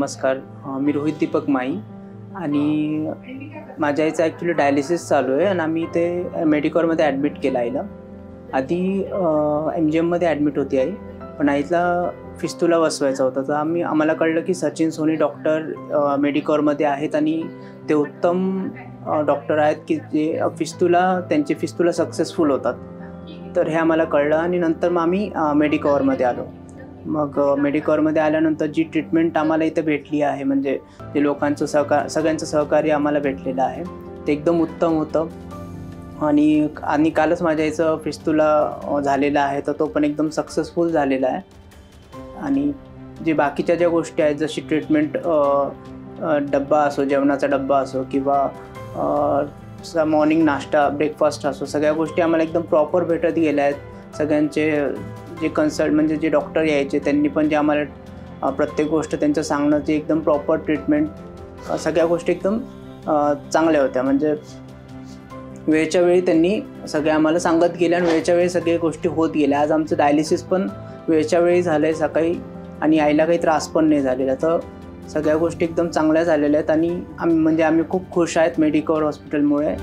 नमस्कार. मी रोहित दीपक माई आणि माझ्या आईचं ॲक्च्युली डायलिसिस चालू आहे आणि आम्ही इथे मेडिकॉरमध्ये ॲडमिट केलं आईला. आधी MGMमध्ये ॲडमिट होती आई, पण आईला फिस्तुला बसवायचा होता. तर आम्हाला कळलं की सचिन सोनी डॉक्टर मेडिकॉरमध्ये आहेत आणि ते उत्तम डॉक्टर आहेत की जे त्यांचे फिस्तुला सक्सेसफुल होतात. तर हे आम्हाला कळलं आणि नंतर मग आम्ही मेडिकॉरमध्ये आलो. मग मेडिकॉरमध्ये आल्यानंतर जी ट्रीटमेंट आम्हाला इथे भेटली आहे, म्हणजे जे लोकांचं सगळ्यांचं सहकार्य आम्हाला भेटलेलं आहे ते एकदम उत्तम होतं. आणि कालच माझ्या आईचं फिस्तुला झालेला आहे, तर तो पण एकदम सक्सेसफुल झालेला आहे. आणि जे बाकीच्या ज्या गोष्टी आहेत, जशी ट्रीटमेंट डब्बा असो, जेवणाचा डब्बा असो किंवा मॉर्निंग नाश्ता ब्रेकफास्ट असो, सगळ्या गोष्टी आम्हाला एकदम प्रॉपर भेटत गेल्या आहेत. सगळ्यांचे जे म्हणजे जे डॉक्टर यायचे त्यांनी पण जे आम्हाला प्रत्येक गोष्ट त्यांचं सांगणं, जे एकदम प्रॉपर ट्रीटमेंट, सगळ्या गोष्टी एकदम चांगल्या होत्या. म्हणजे वेळच्या वेळी त्यांनी सगळ्या आम्हाला सांगत गेल्या आणि वेळच्या वेळी सगळ्या गोष्टी होत गेल्या. आज आमचं डायलिसिस पण वेळच्या वेळी झालं आहे सकाळी आणि आईला काही त्रास पण नाही झालेला. तर सगळ्या गोष्टी एकदम चांगल्या झालेल्या आहेत आणि आम्ही खूप खुश आहेत मेडिकॉर हॉस्पिटलमुळे.